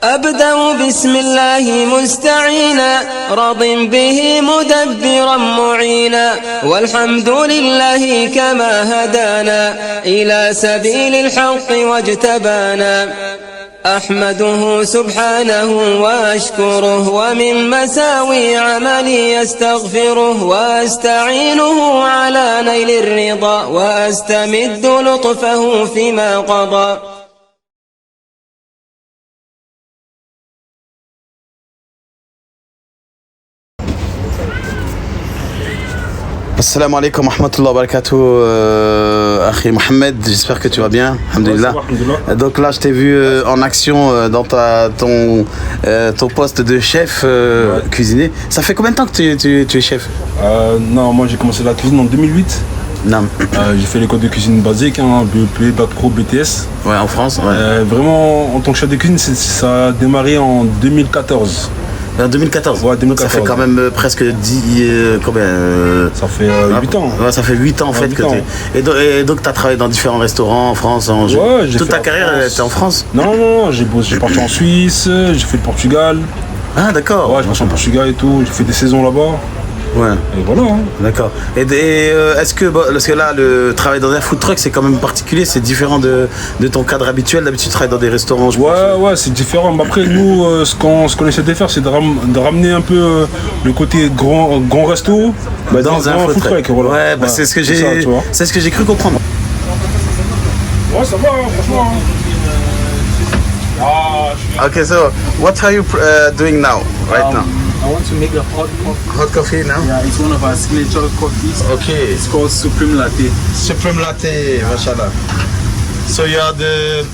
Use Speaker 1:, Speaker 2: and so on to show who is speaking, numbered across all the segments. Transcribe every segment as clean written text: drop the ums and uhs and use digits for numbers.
Speaker 1: أبدأ بسم الله مستعينا راض به مدبرا معينا والحمد لله كما هدانا إلى سبيل الحق واجتبانا أحمده سبحانه وأشكره ومن مساوي عملي أستغفره وأستعينه على نيل الرضا وأستمد لطفه فيما قضى.
Speaker 2: Assalamu alaikum wa rahmatullahi wa barakatuh, Akhi Mohamed, j'espère que tu vas bien, alhamdulillah. Donc là je t'ai vu en action dans ton poste de chef cuisinier. Ça fait combien de temps que tu es chef?
Speaker 3: Non, moi j'ai commencé la cuisine en 2008.
Speaker 2: Non.
Speaker 3: J'ai fait l'école de cuisine basique, BEP, Bac Pro, BTS.
Speaker 2: Ouais, en France, ouais.
Speaker 3: Vraiment, en tant que chef de cuisine, ça a démarré en 2014.
Speaker 2: En 2014.
Speaker 3: Ouais, 2014.
Speaker 2: Donc ça fait quand même presque 10... combien
Speaker 3: Ça fait 8 ans.
Speaker 2: Ouais, ça fait 8 ans en fait que tu es... Et donc tu as travaillé dans différents restaurants en France
Speaker 3: Ouais,
Speaker 2: toute ta carrière était en France?
Speaker 3: Non, j'ai parti en Suisse, j'ai fait le Portugal.
Speaker 2: Ah d'accord.
Speaker 3: Ouais, j'ai parti en Portugal et tout, j'ai fait des saisons là-bas.
Speaker 2: Ouais.
Speaker 3: Et voilà.
Speaker 2: D'accord. Et est-ce que, parce que là, le travail dans un food truck, c'est quand même particulier, c'est différent de ton cadre habituel. D'habitude, tu travailles dans des restaurants.
Speaker 3: Ouais, c'est différent. Mais après, nous, ce qu'on essaie de faire, c'est de ramener un peu le côté grand resto
Speaker 2: dans un food truck. Voilà. Ouais, bah, c'est ce que j'ai cru comprendre.
Speaker 3: Ouais, ça va, franchement.
Speaker 2: Okay, so what are you doing now, right now?
Speaker 4: I want to make a hot coffee.
Speaker 2: Hot coffee now?
Speaker 4: Yeah, it's one of our signature coffees.
Speaker 2: Okay.
Speaker 4: It's called Supreme Latte.
Speaker 2: Supreme Latte, mashallah. So you are the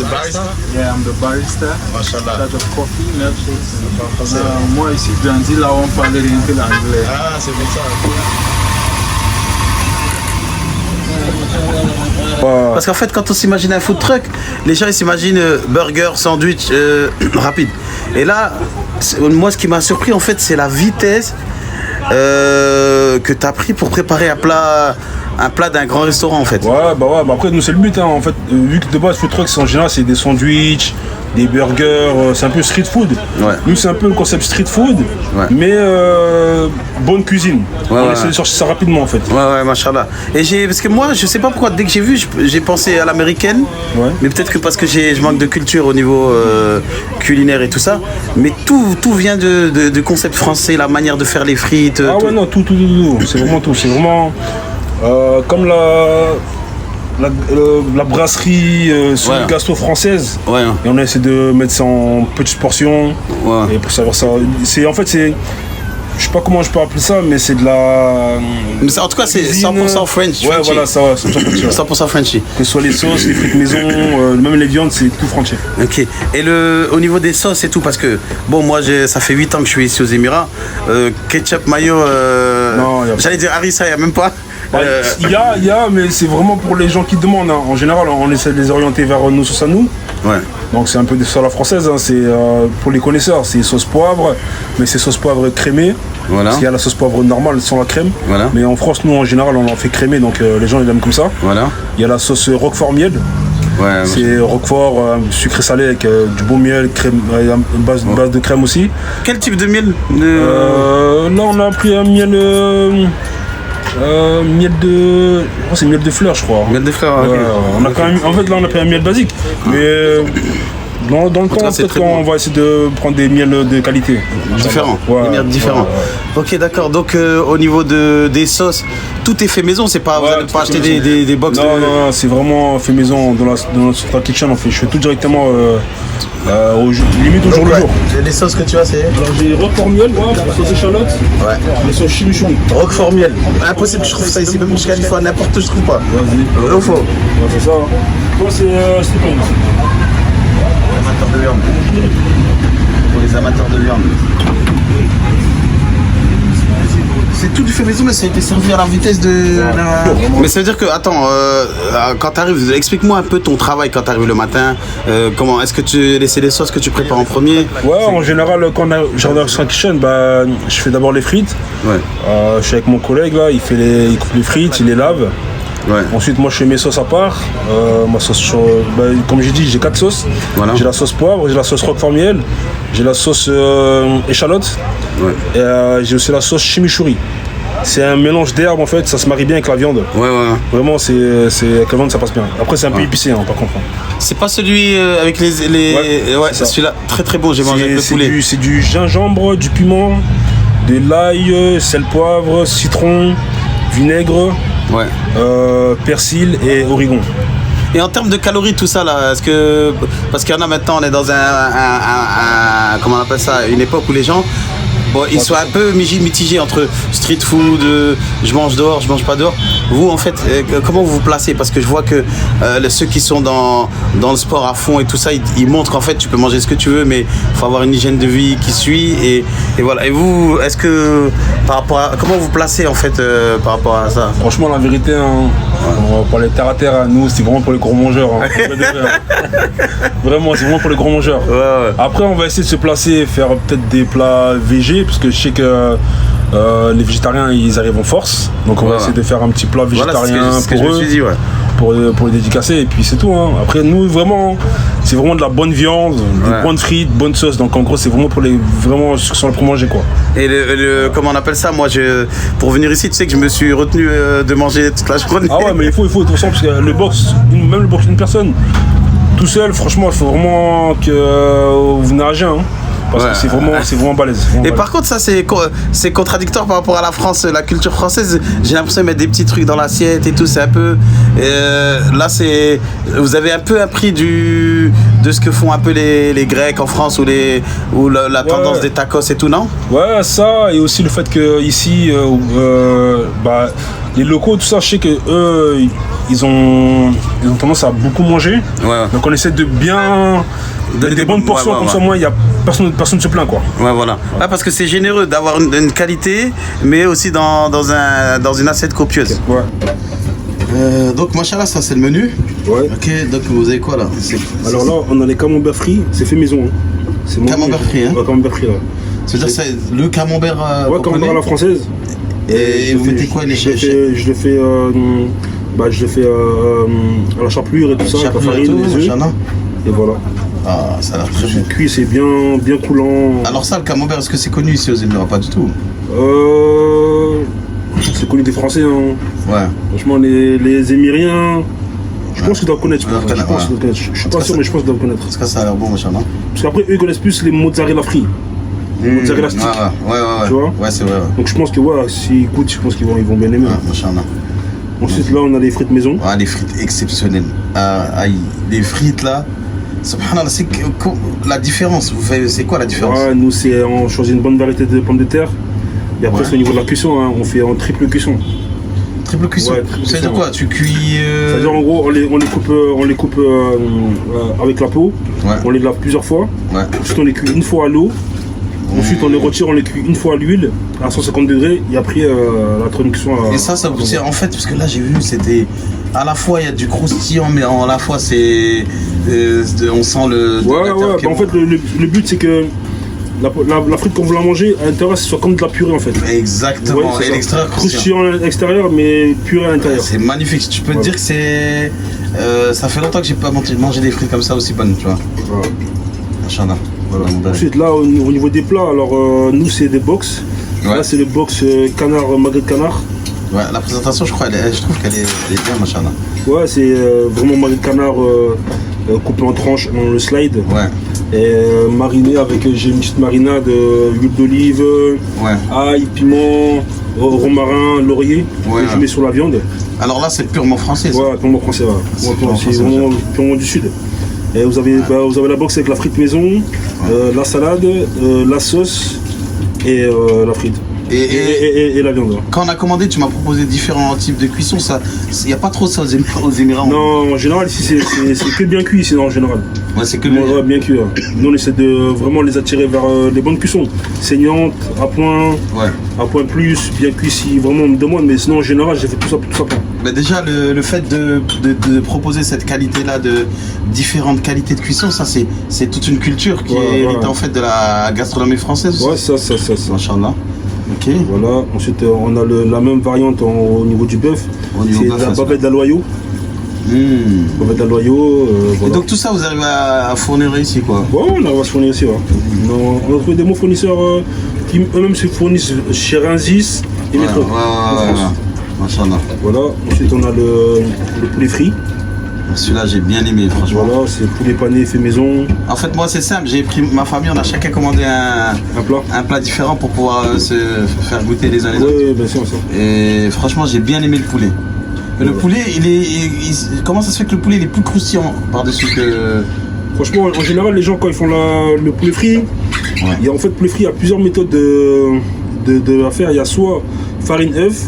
Speaker 2: barista?
Speaker 4: Yeah, I'm the barista.
Speaker 2: Mashallah.
Speaker 4: That of coffee, milkshakes. Moi ici, grandi là, on parlait rien que l'anglais.
Speaker 2: Ah, c'est pour ça. Parce qu'en fait, quand on s'imagine un food truck, les gens ils s'imaginent burger, sandwich, rapide. Et là, moi ce qui m'a surpris en fait, c'est la vitesse que tu as pris pour préparer un plat d'un grand restaurant en fait.
Speaker 3: Ouais, bah après nous c'est le but en fait, vu que de base food truck en général c'est des sandwichs, des burgers, c'est un peu street food.
Speaker 2: Ouais.
Speaker 3: Nous c'est un peu le concept street food,
Speaker 2: ouais.
Speaker 3: Mais bonne cuisine. On essaie de chercher ça rapidement en fait.
Speaker 2: Ouais, machallah. Et parce que moi je sais pas pourquoi dès que j'ai vu j'ai pensé à l'américaine, ouais. Mais peut-être que parce que je manque de culture au niveau culinaire et tout ça, mais tout vient de concept français, la manière de faire les frites.
Speaker 3: Ah ouais non tout. C'est vraiment tout, c'est vraiment comme la brasserie sur le gastro française, ouais. Et on essaie de mettre ça en petites portions, ouais. Et pour savoir ça, c'est je sais pas comment je peux appeler ça, mais c'est de la...
Speaker 2: Mais en tout cas, c'est 100% French.
Speaker 3: Ouais, voilà, ça va,
Speaker 2: 100% Frenchy.
Speaker 3: Que ce soit les sauces, les frites maison, même les viandes, c'est tout Frenchy.
Speaker 2: Ok. Et au niveau des sauces et tout, parce que, bon, moi, ça fait 8 ans que je suis ici aux Émirats. Ketchup, mayo, non, j'allais dire harissa, il n'y a même pas.
Speaker 3: Il y a, mais c'est vraiment pour les gens qui demandent. En général, on essaie de les orienter vers nos sauces à nous.
Speaker 2: Ouais.
Speaker 3: Donc c'est un peu des sauces à la française, c'est pour les connaisseurs, c'est sauce poivre, mais c'est sauce poivre crémée.
Speaker 2: Voilà.
Speaker 3: Parce qu'il y a la sauce poivre normale sans la crème. Voilà. Mais en France, nous en général, on en fait crémer, donc les gens ils aiment comme ça.
Speaker 2: Voilà.
Speaker 3: Il y a la sauce Roquefort miel. Ouais, c'est Roquefort sucré salé avec du bon miel, crème, une base de crème aussi.
Speaker 2: Quel type de miel
Speaker 3: Là on a pris un miel. C'est miel de fleurs je crois.
Speaker 2: Miel de fleurs,
Speaker 3: ouais, on a quand même, en fait là on a pris un miel basique. Mais dans le temps peut-être qu'on va essayer de prendre des miels de qualité.
Speaker 2: Différents. Ouais, des miels différents. Ouais. Ok d'accord, donc au niveau des sauces, tout est fait maison, c'est pas, vous n'allez pas acheter des box.
Speaker 3: Non, c'est vraiment fait maison dans notre kitchen, je fais tout directement limite au jour le jour.
Speaker 2: Les sauces que tu as, c'est
Speaker 3: alors j'ai Roquefort miel, sauce échalote, ouais. Les sauces chimichurri.
Speaker 2: Roquefort miel, impossible que je trouve ça ici, même jusqu'à une fois n'importe où je trouve pas.
Speaker 3: Vas-y.
Speaker 2: Au faux.
Speaker 3: Ouais, c'est ça. Toi c'est Stéphane.
Speaker 2: Amateurs de viande. Pour les amateurs de viande. C'est tout du fait maison, mais ça a été servi à la vitesse de la... Mais ça veut dire que, attends, quand tu arrives, explique-moi un peu ton travail quand tu arrives le matin. Comment est-ce que tu laisses les sauces que tu prépares en premier?
Speaker 3: Ouais, en général, quand j'arrive sur la kitchen, je fais d'abord les frites. Ouais. Je suis avec mon collègue là, il coupe les frites, il les lave.
Speaker 2: Ouais.
Speaker 3: Ensuite, moi, je fais mes sauces à part. Ma sauce, comme j'ai dit, j'ai 4 sauces. Voilà. J'ai la sauce poivre, j'ai la sauce roquefort miel, j'ai la sauce échalote. Ouais. Et j'ai aussi la sauce chimichurri. C'est un mélange d'herbes en fait, ça se marie bien avec la viande. Ouais. Vraiment, c'est avec la viande ça passe bien. Après, c'est un peu épicé, par contre.
Speaker 2: C'est pas celui avec les. Ouais, c'est celui-là, très très bon. J'ai mangé avec le poulet.
Speaker 3: C'est du gingembre, du piment, de l'ail, sel, poivre, citron, vinaigre, persil et origan.
Speaker 2: Et en termes de calories, tout ça là, est-ce que parce qu'il y en a maintenant, on est dans comment on appelle ça, une époque où les gens. Bon, ils sont un peu mitigés entre street food, je mange dehors, je mange pas dehors. Vous, en fait, comment vous vous placez? Parce que je vois que ceux qui sont dans le sport à fond et tout ça, ils montrent qu'en fait, tu peux manger ce que tu veux, mais il faut avoir une hygiène de vie qui suit. Et voilà. Et vous, est-ce que, par rapport à, comment vous placez, en fait, par rapport à ça?
Speaker 3: Franchement, la vérité, on va parler terre à terre, nous, c'est vraiment pour les gros mangeurs. Vraiment, c'est vraiment pour les gros mangeurs. Ouais. Après, on va essayer de se placer, faire peut-être des plats végés. Parce que je sais que les végétariens ils arrivent en force, donc on va essayer de faire un petit plat végétarien pour eux, pour les dédicacer et puis c'est tout. Après nous vraiment, c'est vraiment de la bonne viande, des bonnes frites, bonne sauce, donc en gros c'est vraiment pour ceux qui sont là pour manger quoi.
Speaker 2: Et comment on appelle ça, moi pour venir ici tu sais que je me suis retenu de manger toute la journée.
Speaker 3: Ah ouais mais il faut de toute façon parce que le box, même le box d'une personne tout seul, franchement il faut vraiment que vous nagez parce que c'est vraiment balèze.
Speaker 2: Et par contre, ça, c'est contradictoire par rapport à la France, la culture française. J'ai l'impression de mettre des petits trucs dans l'assiette et tout. C'est un peu. Là, vous avez un peu appris de ce que font un peu les Grecs en France ou la tendance des tacos et tout, non? Ouais,
Speaker 3: ça, et aussi le fait que ici, les locaux, tout ça, je sais que eux, ils ont tendance à beaucoup manger. Ouais. Donc on essaie de bien. Des bonnes portions, comme ça, moi, il y a personne ne se plaint, quoi.
Speaker 2: Ouais, voilà. Ah, parce que c'est généreux d'avoir une qualité, mais aussi dans une assiette copieuse. Ouais. Donc, machallah, ça, c'est le menu. Ouais. Ok, donc vous avez quoi, là?
Speaker 3: Alors là, on a les camemberts frits, c'est fait maison.
Speaker 2: C'est camembert frit, hein?
Speaker 3: Ouais, camembert frit, là.
Speaker 2: C'est-à-dire que c'est le camembert...
Speaker 3: camembert à la française.
Speaker 2: Et vous mettez quoi, les chèvres?
Speaker 3: Je le fais à la chapelure et tout ça, avec la farine, les œufs. Et voilà.
Speaker 2: Ah, ça a l'air très bon.
Speaker 3: Cuit, c'est bien coulant.
Speaker 2: Alors ça, le camembert, est-ce que c'est connu ici aux Émirats? Pas du tout.
Speaker 3: C'est connu des Français. Ouais. Franchement, les Émiriens, je pense qu'ils doivent connaître. Je suis pas sûr, mais je pense qu'ils doivent connaître.
Speaker 2: Parce que ça a l'air bon, machin, non?
Speaker 3: Parce qu'après, eux, ils connaissent plus les mozzarella frits. Mozzarella stick.
Speaker 2: Ouais.
Speaker 3: Tu vois?
Speaker 2: Ouais, c'est vrai.
Speaker 3: Donc je pense que s'ils goûtent, je pense qu'ils vont bien aimer.
Speaker 2: Machin, non.
Speaker 3: Ensuite, là, on a les frites maison.
Speaker 2: Ah, les frites exceptionnelles. Les frites, là. Subhanallah, c'est la différence. C'est quoi la différence?
Speaker 3: Nous, on choisit une bonne variété de pommes de terre. Et après, c'est au niveau de la cuisson, on fait en triple cuisson.
Speaker 2: Triple cuisson? C'est-à-dire quoi? Tu cuis.
Speaker 3: C'est-à-dire, en gros, on les coupe avec la peau. Ouais. On les lave plusieurs fois. Ouais. Ensuite, on les cuit une fois à l'eau. Ensuite, on les retire, on les cuit une fois à l'huile à 150 degrés. Et après, la cuisson.
Speaker 2: Et ça c'est en fait, parce que là, j'ai vu, c'était. À la fois, il y a du croustillant, mais à la fois, c'est. On sent le.
Speaker 3: Ouais. En fait, le but, c'est que la frite, quand vous la mangez, à l'intérieur, ce soit comme de la purée, en fait.
Speaker 2: Exactement.
Speaker 3: Ouais, et l'extérieur, croustillant à l'extérieur, mais purée à l'intérieur.
Speaker 2: C'est magnifique. Tu peux te dire que c'est. Ça fait longtemps que j'ai pas mangé des frites comme ça aussi bonnes, tu vois. Voilà.
Speaker 3: Ensuite, là, au niveau des plats, alors nous, c'est des box. Ouais. Là, c'est le box canard, magret de canard.
Speaker 2: Ouais, la présentation, je trouve qu'elle est bien, machin.
Speaker 3: Ouais, c'est vraiment magret de canard coupé en tranches dans le slide. Ouais. Et mariné avec, j'ai une petite marinade, huile d'olive, ail, piment, romarin, laurier, que je mets sur la viande.
Speaker 2: Alors là, c'est purement français.
Speaker 3: Ouais, purement français, c'est vraiment purement du sud. Et vous avez la box avec la frite maison, la salade, la sauce et la frite. Et la viande.
Speaker 2: Quand on a commandé, tu m'as proposé différents types de cuisson. Il n'y a pas trop ça aux Émirats.
Speaker 3: Non, en général, ici, c'est que bien cuit, ici, en général.
Speaker 2: Ouais, c'est que
Speaker 3: bien cuit. Nous, on essaie de vraiment les attirer vers les bonnes cuissons. Saignantes, à point plus, bien cuit si vraiment on me demande. Mais sinon, en général, j'ai fait tout ça.
Speaker 2: Mais déjà, le fait de proposer cette qualité-là, de différentes qualités de cuisson, ça, c'est toute une culture qui est héritée en fait de la gastronomie française.
Speaker 3: Ouais, ça.
Speaker 2: Machallah.
Speaker 3: Ok. Voilà. Ensuite, on a la même variante au niveau du bœuf. C'est de la bavette d'aloyau. Bavette d'aloyau.
Speaker 2: Voilà. Et donc tout ça, vous arrivez à fournir ici, quoi?
Speaker 3: Ouais, on arrive à se fournir ici. Ouais. On a trouvé des bons fournisseurs qui eux-mêmes se fournissent chez Rungis et Métro.
Speaker 2: Machallah.
Speaker 3: Voilà, ensuite on a le poulet frit.
Speaker 2: Celui-là j'ai bien aimé, franchement.
Speaker 3: Voilà, c'est poulet pané fait maison.
Speaker 2: En fait moi c'est simple, j'ai pris ma famille, on a chacun commandé un plat différent pour pouvoir se faire goûter les uns les autres.
Speaker 3: Oui, bien sûr, ça.
Speaker 2: Et franchement j'ai bien aimé le poulet. Le poulet, comment ça se fait que le poulet il est plus croustillant par-dessus que...
Speaker 3: Franchement, en général, les gens quand ils font le poulet frit, il y a en fait poulet frit, il y a plusieurs méthodes de la faire. Il y a soit farine œuf,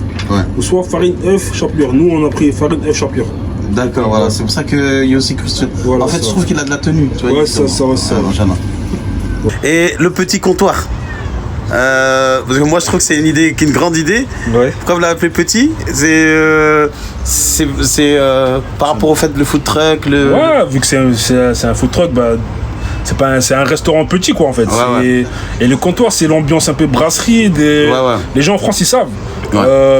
Speaker 3: ou soit farine œuf chapelure. Nous on a pris farine œuf chapelure.
Speaker 2: D'accord, voilà, c'est pour ça qu'il y a aussi croustillant. Voilà, en fait, je trouve qu'il a de la tenue. Tu vois,
Speaker 3: ça.
Speaker 2: Et le petit comptoir. Parce que moi je trouve que c'est une grande idée. Pourquoi vous l'avez appelé petit? C'est par rapport au fait de le food truck.
Speaker 3: Ouais, vu que c'est un food truck, c'est un restaurant petit quoi en fait. Et le comptoir c'est l'ambiance un peu brasserie. Les gens en France ils savent.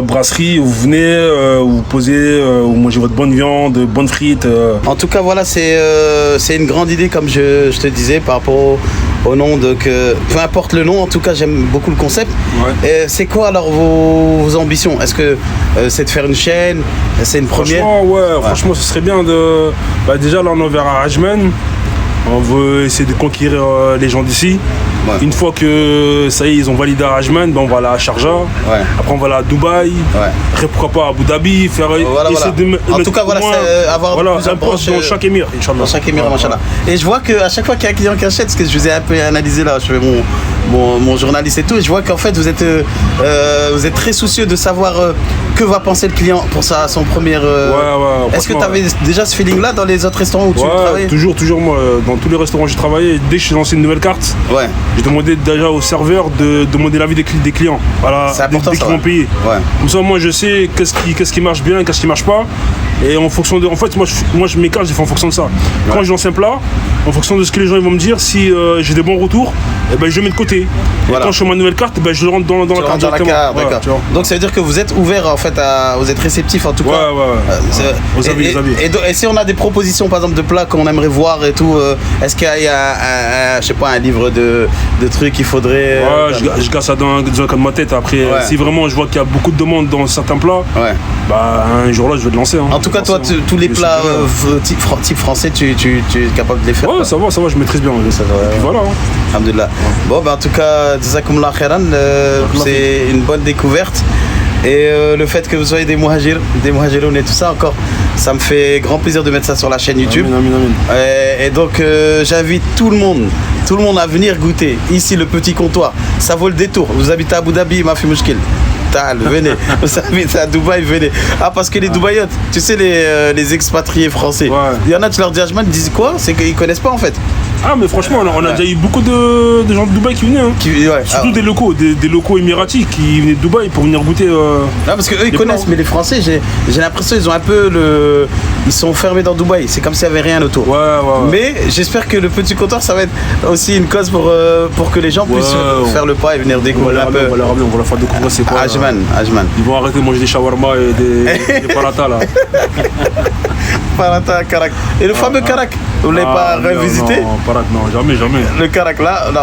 Speaker 3: Brasserie, vous venez, vous posez, vous mangez votre bonne viande, bonnes frites.
Speaker 2: En tout cas voilà, c'est une grande idée comme je te disais par rapport au nom. Donc peu importe le nom, en tout cas j'aime beaucoup le concept. C'est quoi alors vos ambitions? Est-ce que c'est de faire une chaîne? C'est une première?
Speaker 3: Franchement ce serait bien de... déjà là on est vers Ajman. On veut essayer de conquérir les gens d'ici. Une fois que ça y est, ils ont validé à Ajman, on va aller à Sharjah. Après on va aller à Dubaï. Après pourquoi pas à Abu Dhabi.
Speaker 2: En tout cas avoir
Speaker 3: un poste dans chaque émir.
Speaker 2: Dans chaque émir, machallah. Et je vois qu'à chaque fois qu'il y a un client qui achète, parce que je vous ai un peu analysé là, je fais mon journaliste et tout, et je vois qu'en fait vous êtes très soucieux de savoir que va penser le client pour son premier... Est-ce que tu avais déjà ce feeling là dans les autres restaurants où tu travaillais?
Speaker 3: Toujours moi, dans tous les restaurants où j'ai travaillé, dès que j'ai lancé une nouvelle carte, j'ai demandé déjà au serveur de demander l'avis des clients. Voilà,
Speaker 2: c'est important,
Speaker 3: dès qu'ils vont payer. Comme ça moi je sais qu'est-ce qui marche bien, qu'est-ce qui marche pas. Et en fonction de... En fait moi mes cartes j'ai fait en fonction de ça. Quand je lance un plat, en fonction de ce que les gens ils vont me dire, si j'ai des bons retours, je le mets de côté. Et quand je fais ma nouvelle carte, je le rentre dans la carte directement.
Speaker 2: Donc ça veut dire que vous êtes ouvert en fait, vous êtes réceptif en tout cas.
Speaker 3: Aux avis.
Speaker 2: Et si on a des propositions par exemple de plats qu'on aimerait voir et tout, est-ce qu'il y a je sais pas, un livre de trucs qu'il faudrait...
Speaker 3: je garde ça dans un coin de ma tête. Après, si vraiment je vois qu'il y a beaucoup de demandes dans certains plats, un jour là je vais te lancer.
Speaker 2: En tout cas toi, tous les plats type français, tu es capable de les faire?
Speaker 3: Ça va, je maîtrise bien. Voilà.
Speaker 2: Alhamdulillah. Bon, en tout cas, jazakumullah khairan, c'est une bonne découverte. Et le fait que vous soyez des muhajiroun et tout ça, encore, ça me fait grand plaisir de mettre ça sur la chaîne YouTube.
Speaker 3: Amin.
Speaker 2: Et donc, j'invite tout le monde à venir goûter. Ici, le petit comptoir, ça vaut le détour. Vous habitez à Abu Dhabi, ma fille Mouchkil. Venez, vous habitez à Dubaï, venez. Parce que les Dubaïotes, tu sais, les expatriés français, il y en a, tu leur dis Ajman, ils disent quoi? C'est qu'ils connaissent pas en fait.
Speaker 3: Mais franchement, on a déjà eu beaucoup de gens de Dubaï qui venaient. Surtout des locaux émiratis qui venaient de Dubaï pour venir goûter.
Speaker 2: Parce qu'eux ils connaissent, mais les Français, j'ai l'impression qu'ils ont un peu ils sont fermés dans Dubaï. C'est comme s'il n'y avait rien autour. Mais j'espère que le petit comptoir, ça va être aussi une cause pour que les gens puissent faire le pas et venir découvrir un peu.
Speaker 3: On va leur faire découvrir c'est quoi.
Speaker 2: Ajman.
Speaker 3: Ils vont arrêter de manger des shawarma et des paratas là.
Speaker 2: Parata, Karak. Et le fameux Karak, vous ne l'avez pas revisité?
Speaker 3: Non, Parak, non, jamais.
Speaker 2: Le Karak là, non,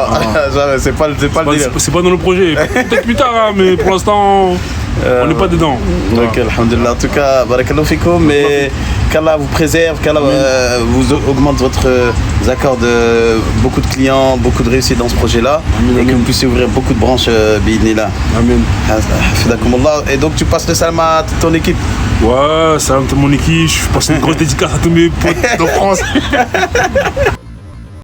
Speaker 2: jamais, c'est pas le délire.
Speaker 3: C'est pas dans le projet. Peut-être plus tard, mais pour l'instant, on n'est pas dedans.
Speaker 2: Donc, alhamdulillah. En tout cas, barakallahu fikoum, mais qu'Allah vous préserve, qu'Allah vous augmente votre accord de beaucoup de clients, beaucoup de réussite dans ce projet-là, et que vous puissiez ouvrir beaucoup de branches, bi'idhnillah.
Speaker 3: Amen.
Speaker 2: Hafidakumullah. Et donc, tu passes le salam à ton équipe?
Speaker 3: Ouais, salam à mon équipe, je passe une grosse dédicace à tous mes potes de France.